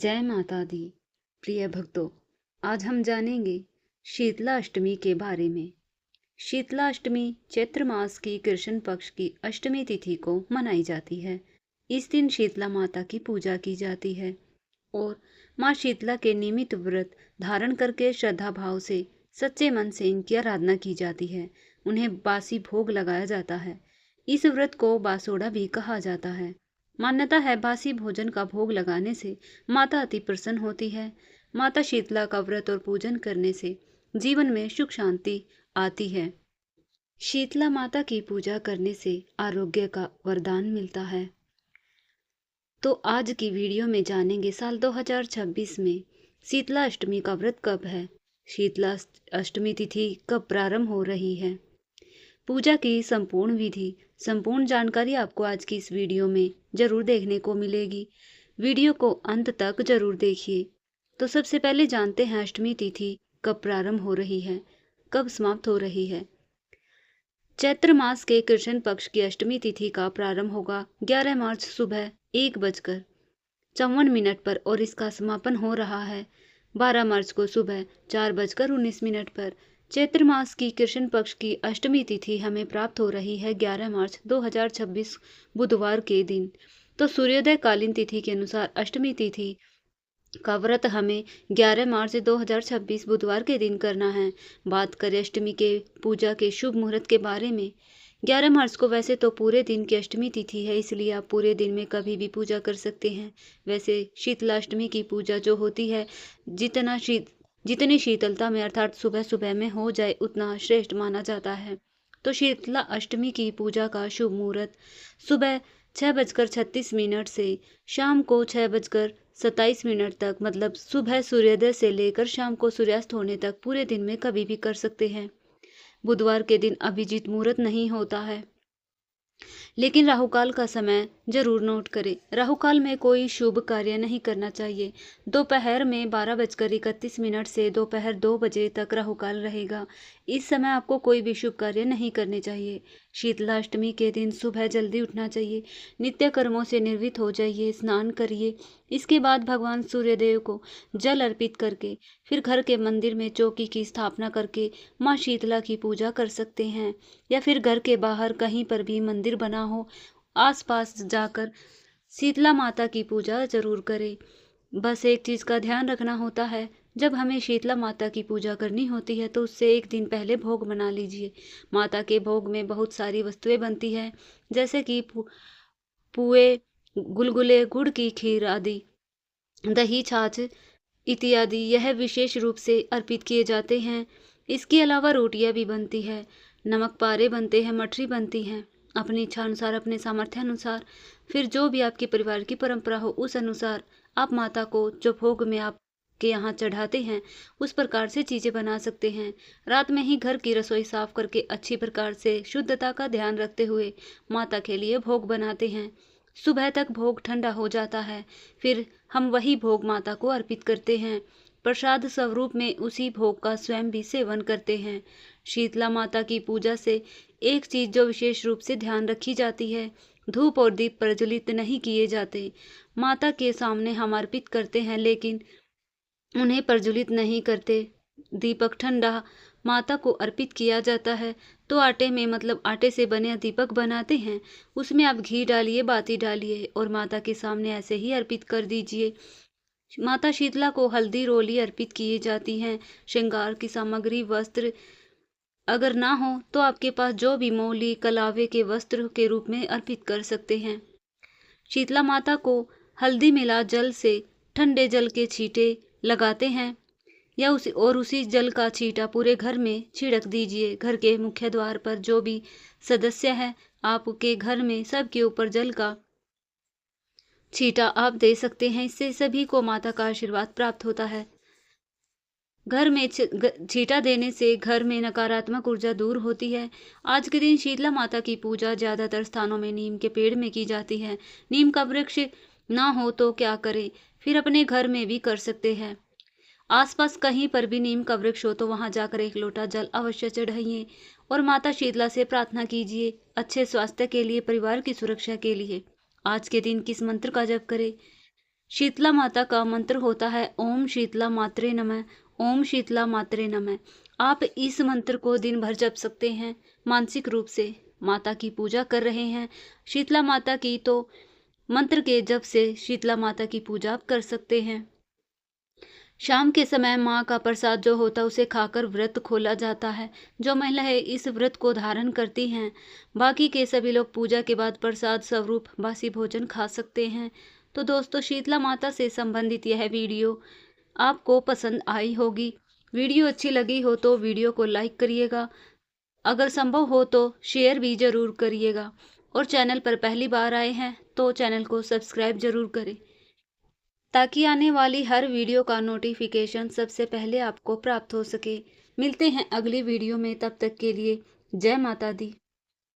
जय माता दी। प्रिय भक्तों, आज हम जानेंगे शीतला अष्टमी के बारे में। शीतला अष्टमी चैत्र मास की कृष्ण पक्ष की अष्टमी तिथि को मनाई जाती है। इस दिन शीतला माता की पूजा की जाती है और माँ शीतला के नियमित व्रत धारण करके श्रद्धा भाव से सच्चे मन से इनकी आराधना की जाती है। उन्हें बासी भोग लगाया जाता है। इस व्रत को बासोड़ा भी कहा जाता है। मान्यता है बासी भोजन का भोग लगाने से माता अति प्रसन्न होती है। माता शीतला का व्रत और पूजन करने से जीवन में सुख शांति आती है। शीतला माता की पूजा करने से आरोग्य का वरदान मिलता है। तो आज की वीडियो में जानेंगे साल 2026 में शीतला अष्टमी का व्रत कब है, शीतला अष्टमी तिथि कब प्रारंभ हो रही है, पूजा की संपूर्ण विधि, संपूर्ण जानकारी आपको आज की इस वीडियो में जरूर देखने को मिलेगी। वीडियो को अंत तक जरूर देखिए। तो सबसे पहले जानते हैं अष्टमी तिथि कब प्रारंभ हो रही है, कब समाप्त हो रही है। चैत्र मास के कृष्ण पक्ष की अष्टमी तिथि का प्रारंभ होगा 11 मार्च सुबह 1:54 पर और इसका समापन हो रहा है 12 मार्च को सुबह 4:19 पर। चैत्र मास की कृष्ण पक्ष की अष्टमी तिथि हमें प्राप्त हो रही है 11 मार्च 2026 बुधवार के दिन। तो सूर्योदय कालीन तिथि के अनुसार अष्टमी तिथि का व्रत हमें 11 मार्च 2026 बुधवार के दिन करना है। बात करें अष्टमी के पूजा के शुभ मुहूर्त के बारे में। 11 मार्च को वैसे तो पूरे दिन की अष्टमी तिथि है, इसलिए आप पूरे दिन में कभी भी पूजा कर सकते हैं। वैसे शीतला अष्टमी की पूजा जो होती है जितनी शीतलता में अर्थात सुबह सुबह में हो जाए उतना श्रेष्ठ माना जाता है। तो शीतला अष्टमी की पूजा का शुभ मुहूर्त सुबह 6:36 से शाम को 6:27 तक, मतलब सुबह सूर्योदय से लेकर शाम को सूर्यास्त होने तक पूरे दिन में कभी भी कर सकते हैं। बुधवार के दिन अभिजीत मुहूर्त नहीं होता है, लेकिन राहुकाल का समय जरूर नोट करें। राहुकाल में कोई शुभ कार्य नहीं करना चाहिए। दोपहर में 12:31 से दोपहर 2 बजे तक राहुकाल रहेगा। इस समय आपको कोई भी शुभ कार्य नहीं करने चाहिए। शीतला अष्टमी के दिन सुबह जल्दी उठना चाहिए, नित्य कर्मों से निर्वृत्त हो जाइए, स्नान करिए। इसके बाद भगवान सूर्यदेव को जल अर्पित करके फिर घर के मंदिर में चौकी की स्थापना करके माँ शीतला की पूजा कर सकते हैं, या फिर घर के बाहर कहीं पर भी मंदिर बना हो आसपास जाकर शीतला माता की पूजा जरूर करें। बस एक चीज़ का ध्यान रखना होता है, जब हमें शीतला माता की पूजा करनी होती है तो उससे एक दिन पहले भोग बना लीजिए। माता के भोग में बहुत सारी वस्तुएं बनती है, जैसे कि पुए, गुलगुले, गुड़ की खीर आदि, दही, छाछ इत्यादि यह विशेष रूप से अर्पित किए जाते हैं। इसके अलावा रोटियां भी बनती है, नमक पारे बनते हैं, मठरी बनती हैं। अपनी इच्छा अनुसार, अपने सामर्थ्य अनुसार, फिर जो भी आपके परिवार की परंपरा हो उस अनुसार आप माता को जो भोग में आपके यहाँ चढ़ाते हैं उस प्रकार से चीज़ें बना सकते हैं। रात में ही घर की रसोई साफ करके अच्छी प्रकार से शुद्धता का ध्यान रखते हुए माता के लिए भोग बनाते हैं। सुबह तक भोग ठंडा हो जाता है, फिर हम वही भोग माता को अर्पित करते हैं। प्रसाद स्वरूप में उसी भोग का स्वयं भी सेवन करते हैं। शीतला माता की पूजा से एक चीज जो विशेष रूप से ध्यान रखी जाती है, धूप और दीप प्रज्वलित नहीं किए जाते। माता के सामने हम अर्पित करते हैं लेकिन उन्हें प्रज्वलित नहीं करते। दीपक ठंडा माता को अर्पित किया जाता है। तो आटे में, मतलब आटे से बने दीपक बनाते हैं, उसमें आप घी डालिए, बाती डालिए और माता के सामने ऐसे ही अर्पित कर दीजिए। माता शीतला को हल्दी रोली अर्पित की जाती हैं। श्रृंगार की सामग्री, वस्त्र अगर ना हो तो आपके पास जो भी मौली, कलावे के वस्त्र के रूप में अर्पित कर सकते हैं। शीतला माता को हल्दी मिला जल से ठंडे जल के छींटे लगाते हैं, या उसी जल का छींटा पूरे घर में छिड़क दीजिए। घर के मुख्य द्वार पर जो भी सदस्य है आपके घर में, सबके ऊपर जल का छींटा आप दे सकते हैं। इससे सभी को माता का आशीर्वाद प्राप्त होता है। घर में छींटा देने से घर में नकारात्मक ऊर्जा दूर होती है। आज के दिन शीतला माता की पूजा ज्यादातर स्थानों में नीम के पेड़ में की जाती है। नीम का वृक्ष ना हो तो क्या करें, फिर अपने घर में भी कर सकते हैं। आसपास कहीं पर भी नीम का वृक्ष हो तो वहां जाकर एक लोटा जल अवश्य चढ़ाइए और माता शीतला से प्रार्थना कीजिए अच्छे स्वास्थ्य के लिए, परिवार की सुरक्षा के लिए। आज के दिन किस मंत्र का जप करें? शीतला माता का मंत्र होता है ओम शीतला मात्रे नमः, ओम शीतला मात्रे नमः। आप इस मंत्र को दिन भर जप सकते हैं। मानसिक रूप से माता की पूजा कर रहे हैं शीतला माता की, तो मंत्र के जप से शीतला माता की पूजा आप कर सकते हैं। शाम के समय माँ का प्रसाद जो होता है उसे खाकर व्रत खोला जाता है। जो महिलाएं इस व्रत को धारण करती हैं, बाकी के सभी लोग पूजा के बाद प्रसाद स्वरूप बासी भोजन खा सकते हैं। तो दोस्तों, शीतला माता से संबंधित यह वीडियो आपको पसंद आई होगी। वीडियो अच्छी लगी हो तो वीडियो को लाइक करिएगा, अगर संभव हो तो शेयर भी जरूर करिएगा, और चैनल पर पहली बार आए हैं तो चैनल को सब्सक्राइब जरूर करें, ताकि आने वाली हर वीडियो का नोटिफिकेशन सबसे पहले आपको प्राप्त हो सके। मिलते हैं अगली वीडियो में, तब तक के लिए जय माता दी।